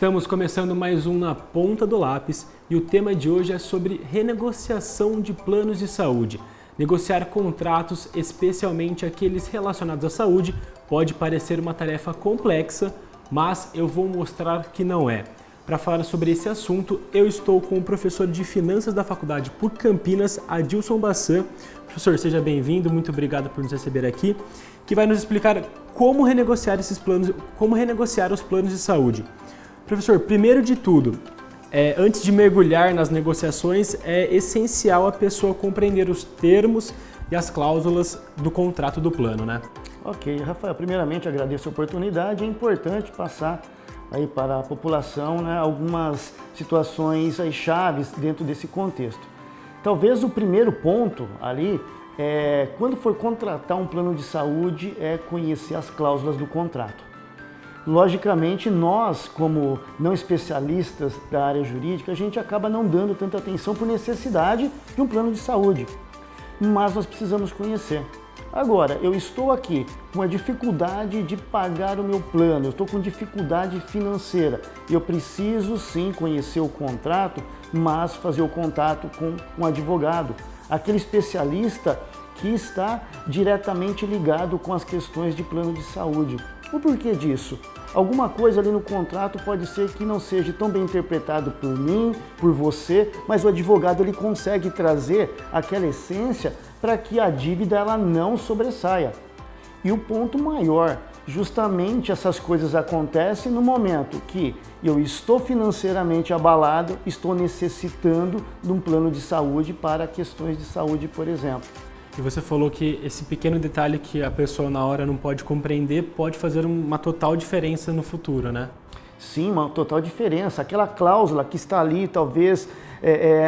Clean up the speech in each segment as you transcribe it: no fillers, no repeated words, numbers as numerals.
Estamos começando mais um Na Ponta do Lápis e o tema de hoje é sobre renegociação de planos de saúde. Negociar contratos, especialmente aqueles relacionados à saúde, pode parecer uma tarefa complexa, mas eu vou mostrar que não é. Para falar sobre esse assunto, eu estou com o professor de Finanças da Faculdade PUC Campinas, Adilson Bassan. Professor, seja bem-vindo, muito obrigado por nos receber aqui, que vai nos explicar como renegociar esses planos, como renegociar os planos de saúde. Professor, primeiro de tudo, antes de mergulhar nas negociações, é essencial a pessoa compreender os termos e as cláusulas do contrato do plano, né? Ok, Rafael, primeiramente agradeço a oportunidade. É importante passar aí para a população, né, algumas situações aí chaves dentro desse contexto. Talvez o primeiro ponto ali quando for contratar um plano de saúde, é conhecer as cláusulas do contrato. Logicamente, nós, como não especialistas da área jurídica, a gente acaba não dando tanta atenção por necessidade de um plano de saúde, mas nós precisamos conhecer. Agora, eu estou aqui com a dificuldade de pagar o meu plano, eu estou com dificuldade financeira, eu preciso sim conhecer o contrato, mas fazer o contato com um advogado, aquele especialista que está diretamente ligado com as questões de plano de saúde. O porquê disso? Alguma coisa ali no contrato pode ser que não seja tão bem interpretado por mim, por você, mas o advogado ele consegue trazer aquela essência para que a dívida ela não sobressaia. E o ponto maior, justamente essas coisas acontecem no momento que eu estou financeiramente abalado, estou necessitando de um plano de saúde para questões de saúde, por exemplo. E você falou que esse pequeno detalhe que a pessoa na hora não pode compreender pode fazer uma total diferença no futuro, né? Sim, uma total diferença. Aquela cláusula que está ali, talvez,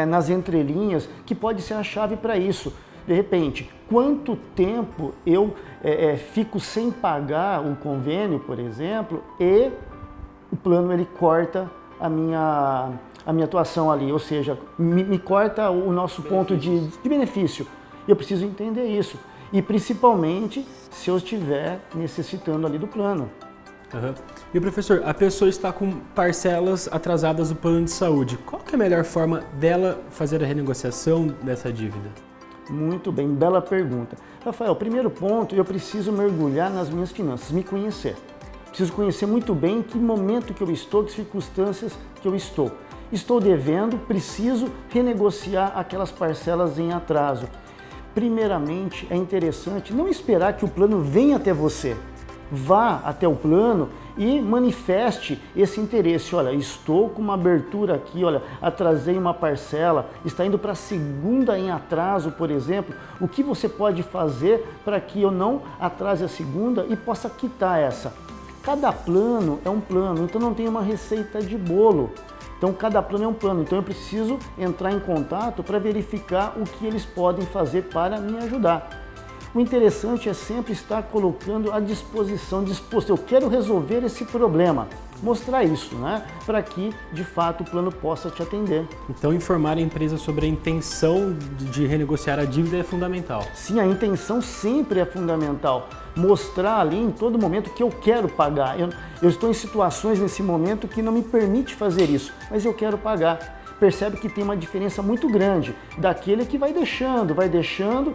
nas entrelinhas, que pode ser a chave para isso. De repente, quanto tempo eu fico sem pagar um convênio, por exemplo, e o plano ele corta a minha atuação ali, ou seja, me corta o nosso ponto de benefício. Eu preciso entender isso, e principalmente se eu estiver necessitando ali do plano. Uhum. E professor, a pessoa está com parcelas atrasadas do plano de saúde. Qual que é a melhor forma dela fazer a renegociação dessa dívida? Muito bem, bela pergunta. Rafael, primeiro ponto, eu preciso mergulhar nas minhas finanças, me conhecer. Preciso conhecer muito bem em que momento que eu estou, que circunstâncias que eu estou. Estou devendo, preciso renegociar aquelas parcelas em atraso. Primeiramente, é interessante não esperar que o plano venha até você. Vá até o plano e manifeste esse interesse. Olha, estou com uma abertura aqui, olha, atrasei uma parcela, está indo para a segunda em atraso, por exemplo. O que você pode fazer para que eu não atrase a segunda e possa quitar essa? Cada plano é um plano, então não tem uma receita de bolo. Então, cada plano é um plano, então eu preciso entrar em contato para verificar o que eles podem fazer para me ajudar. O interessante é sempre estar colocando à disposição, disposto. Eu quero resolver esse problema, mostrar isso, né? Para que, de fato, o plano possa te atender. Então, informar a empresa sobre a intenção de renegociar a dívida é fundamental. Sim, a intenção sempre é fundamental. Mostrar ali em todo momento que eu quero pagar. Eu estou em situações nesse momento que não me permite fazer isso, mas eu quero pagar. Percebe que tem uma diferença muito grande daquele que vai deixando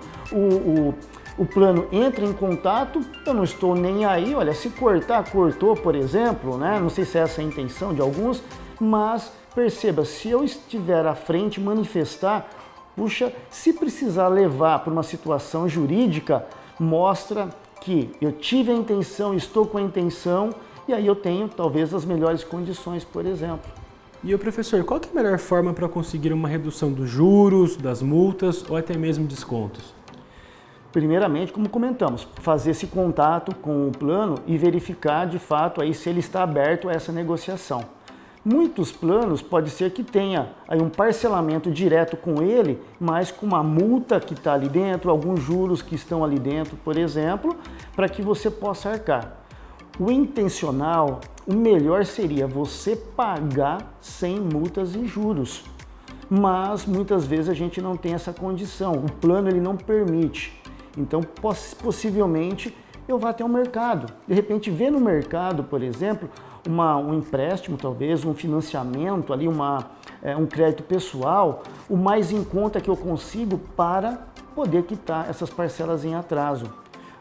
o plano entra em contato, eu não estou nem aí, olha, se cortar, cortou, por exemplo, né? Não sei se essa é a intenção de alguns, mas perceba, se eu estiver à frente, manifestar, puxa, se precisar levar para uma situação jurídica, mostra que eu tive a intenção, estou com a intenção, e aí eu tenho talvez as melhores condições, por exemplo. E o professor, qual que é a melhor forma para conseguir uma redução dos juros, das multas ou até mesmo descontos? Primeiramente, como comentamos, fazer esse contato com o plano e verificar de fato aí se ele está aberto a essa negociação. Muitos planos pode ser que tenha aí um parcelamento direto com ele, mas com uma multa que está ali dentro, alguns juros que estão ali dentro, por exemplo, para que você possa arcar. O intencional, o melhor seria você pagar sem multas e juros, mas muitas vezes a gente não tem essa condição, o plano ele não permite. Então, possivelmente, eu vá até o mercado. De repente, ver no mercado, por exemplo, um empréstimo, talvez, um financiamento, ali um crédito pessoal, o mais em conta que eu consigo para poder quitar essas parcelas em atraso.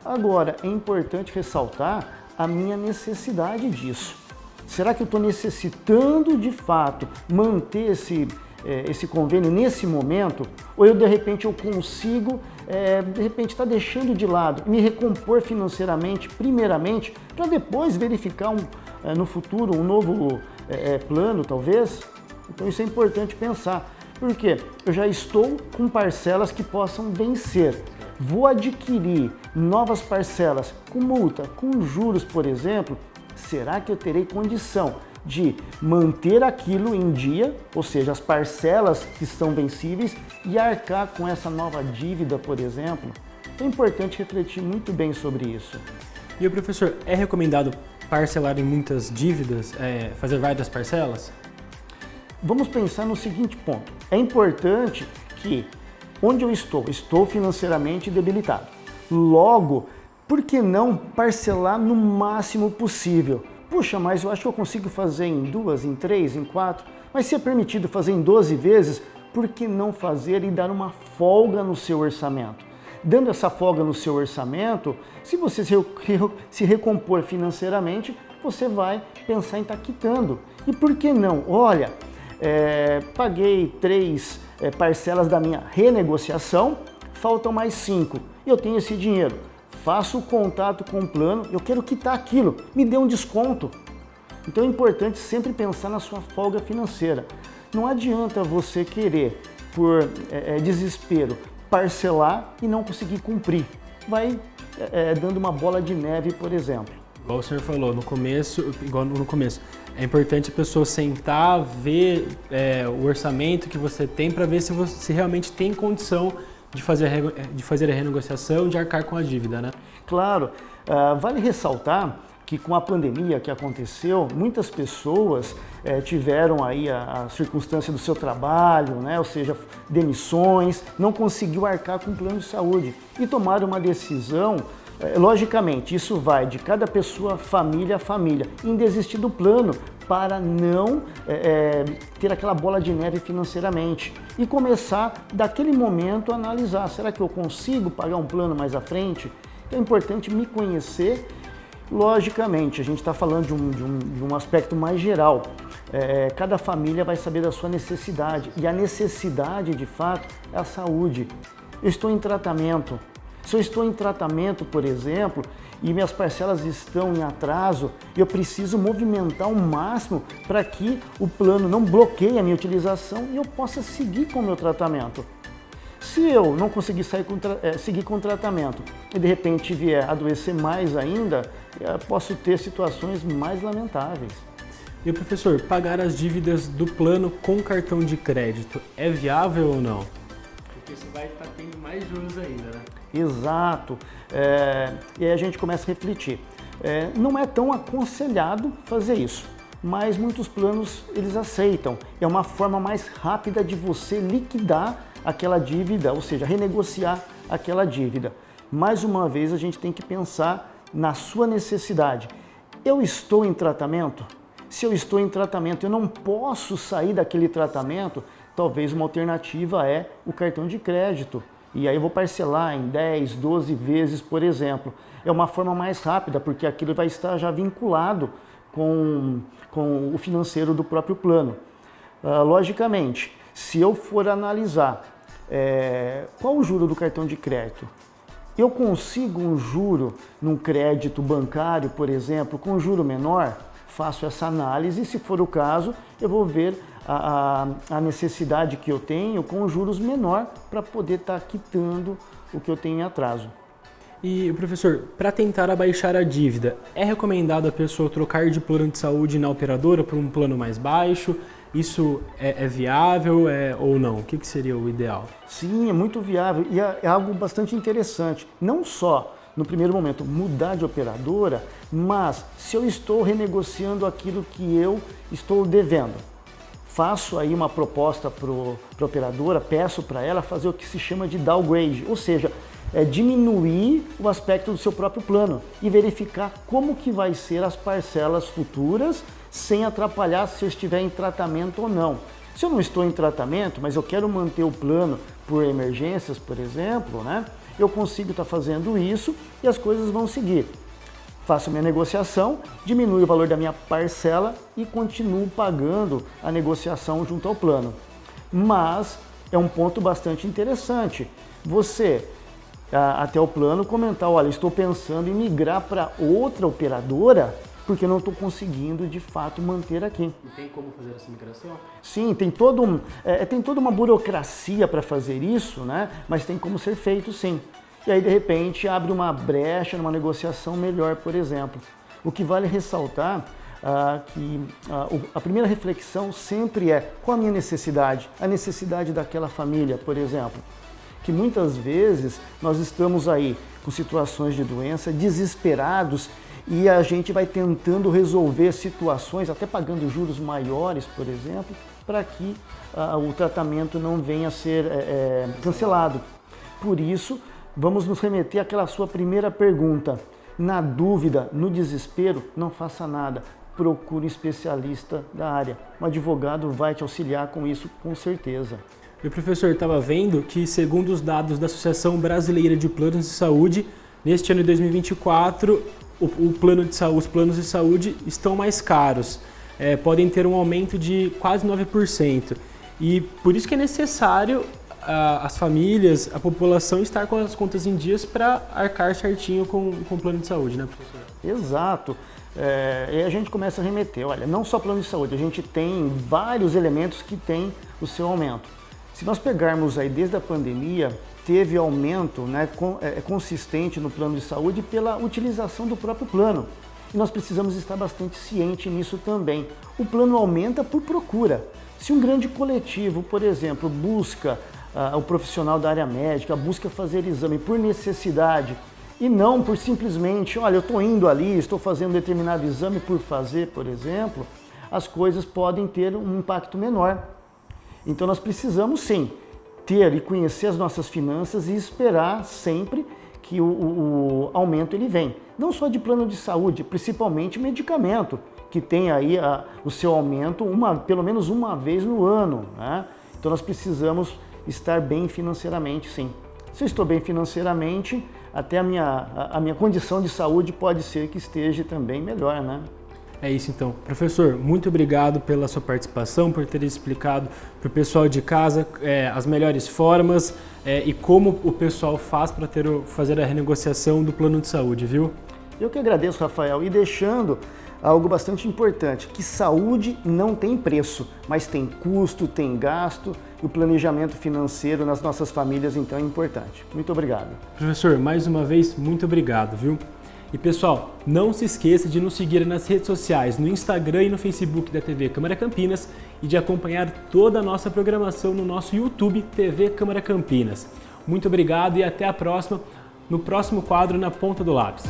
Agora, é importante ressaltar a minha necessidade disso. Será que eu estou necessitando de fato manter esse convênio nesse momento? Ou eu de repente eu consigo, estar deixando de lado, me recompor financeiramente, primeiramente, para depois verificar no futuro um novo plano, talvez? Então isso é importante pensar. Por quê? Eu já estou com parcelas que possam vencer. Vou adquirir novas parcelas com multa, com juros, por exemplo. Será que eu terei condição de manter aquilo em dia, ou seja, as parcelas que são vencíveis, e arcar com essa nova dívida, por exemplo? É importante refletir muito bem sobre isso. E o professor, é recomendado parcelar em muitas dívidas, fazer várias parcelas? Vamos pensar no seguinte ponto. É importante que, onde eu estou financeiramente debilitado. Logo, por que não parcelar no máximo possível? Puxa, mas eu acho que eu consigo fazer em 2, em 3, em 4. Mas se é permitido fazer em 12 vezes, por que não fazer e dar uma folga no seu orçamento? Dando essa folga no seu orçamento, se você se recompor financeiramente, você vai pensar em estar quitando. E por que não? Olha, paguei 3 parcelas da minha renegociação, faltam mais 5. Eu tenho esse dinheiro. Faço o contato com o plano, eu quero quitar aquilo, me dê um desconto. Então é importante sempre pensar na sua folga financeira. Não adianta você querer, por desespero, parcelar e não conseguir cumprir. Vai dando uma bola de neve, por exemplo. Igual o senhor falou no começo, é importante a pessoa sentar, ver o orçamento que você tem para ver se realmente tem condição de fazer a renegociação, de arcar com a dívida, né? Claro, vale ressaltar que com a pandemia que aconteceu, muitas pessoas tiveram aí a circunstância do seu trabalho, né? Ou seja, demissões, não conseguiu arcar com o plano de saúde e tomaram uma decisão. Logicamente, isso vai de cada pessoa, família a família, em desistir do plano para não ter aquela bola de neve financeiramente e começar daquele momento a analisar, será que eu consigo pagar um plano mais à frente? Então é importante me conhecer. Logicamente, a gente está falando de um aspecto mais geral. Cada família vai saber da sua necessidade e a necessidade, de fato, é a saúde. Eu estou em tratamento. Se eu estou em tratamento, por exemplo, e minhas parcelas estão em atraso, eu preciso movimentar o máximo para que o plano não bloqueie a minha utilização e eu possa seguir com o meu tratamento. Se eu não conseguir seguir com o tratamento e de repente vier a adoecer mais ainda, posso ter situações mais lamentáveis. E o professor, pagar as dívidas do plano com cartão de crédito é viável ou não? Porque você vai estar tendo mais juros ainda, né? Exato. E aí a gente começa a refletir. Não é tão aconselhado fazer isso, mas muitos planos eles aceitam. É uma forma mais rápida de você liquidar aquela dívida, ou seja, renegociar aquela dívida. Mais uma vez a gente tem que pensar na sua necessidade. Eu estou em tratamento? Se eu estou em tratamento, eu não posso sair daquele tratamento, talvez uma alternativa é o cartão de crédito. E aí eu vou parcelar em 10, 12 vezes, por exemplo. É uma forma mais rápida, porque aquilo vai estar já vinculado com o financeiro do próprio plano. Logicamente, se eu for analisar qual o juro do cartão de crédito, eu consigo um juro num crédito bancário, por exemplo, com juro menor? Faço essa análise, se for o caso, eu vou ver a necessidade que eu tenho com juros menor para poder estar quitando o que eu tenho em atraso. E, professor, para tentar abaixar a dívida, é recomendado a pessoa trocar de plano de saúde na operadora por um plano mais baixo? Isso é viável ou não? O que seria o ideal? Sim, é muito viável e é algo bastante interessante. Não só no primeiro momento mudar de operadora, mas se eu estou renegociando aquilo que eu estou devendo, faço aí uma proposta para a operadora, peço para ela fazer o que se chama de downgrade, ou seja, diminuir o aspecto do seu próprio plano e verificar como que vai ser as parcelas futuras sem atrapalhar se eu estiver em tratamento ou não. Se eu não estou em tratamento, mas eu quero manter o plano por emergências, por exemplo, né, eu consigo estar fazendo isso e as coisas vão seguir. Faço minha negociação, diminuo o valor da minha parcela e continuo pagando a negociação junto ao plano. Mas é um ponto bastante interessante. Você, até o plano, comentar, olha, estou pensando em migrar para outra operadora porque eu não estou conseguindo, de fato, manter aqui. E tem como fazer essa migração? Sim, tem toda uma burocracia para fazer isso, né? Mas tem como ser feito, sim. E aí, de repente, abre uma brecha numa negociação melhor, por exemplo. O que vale ressaltar que a primeira reflexão sempre é qual a minha necessidade? A necessidade daquela família, por exemplo. Que muitas vezes nós estamos aí com situações de doença, desesperados, e a gente vai tentando resolver situações, até pagando juros maiores, por exemplo, para que o tratamento não venha a ser cancelado. Por isso, vamos nos remeter àquela sua primeira pergunta. Na dúvida, no desespero, não faça nada. Procure um especialista da área. Um advogado vai te auxiliar com isso, com certeza. E o professor estava vendo que, segundo os dados da Associação Brasileira de Planos de Saúde, neste ano de 2024, os planos de saúde estão mais caros. Podem ter um aumento de quase 9%. E por isso que é necessário as famílias, a população estar com as contas em dias para arcar certinho com o plano de saúde, né, professor? Exato. E a gente começa a remeter, olha, não só plano de saúde, a gente tem vários elementos que têm o seu aumento. Se nós pegarmos aí desde a pandemia, teve aumento, né, consistente no plano de saúde pela utilização do próprio plano. E nós precisamos estar bastante ciente nisso também. O plano aumenta por procura. Se um grande coletivo, por exemplo, busca o profissional da área médica, busca fazer exame por necessidade e não por simplesmente, olha, eu estou indo ali, estou fazendo um determinado exame por fazer, por exemplo, as coisas podem ter um impacto menor. Então nós precisamos sim ter e conhecer as nossas finanças e esperar sempre que o aumento ele vem. Não só de plano de saúde, principalmente medicamento, que tem aí o seu aumento pelo menos uma vez no ano, né? Então nós precisamos estar bem financeiramente, sim. Se eu estou bem financeiramente, até a minha condição de saúde pode ser que esteja também melhor, né? É isso então. Professor, muito obrigado pela sua participação, por ter explicado para o pessoal de casa as melhores formas e como o pessoal faz para fazer a renegociação do plano de saúde, viu? Eu que agradeço, Rafael, e deixando algo bastante importante, que saúde não tem preço, mas tem custo, tem gasto, e o planejamento financeiro nas nossas famílias então é importante. Muito obrigado. Professor, mais uma vez, muito obrigado, viu? E pessoal, não se esqueça de nos seguir nas redes sociais, no Instagram e no Facebook da TV Câmara Campinas e de acompanhar toda a nossa programação no nosso YouTube TV Câmara Campinas. Muito obrigado e até a próxima, no próximo quadro Na Ponta do Lápis.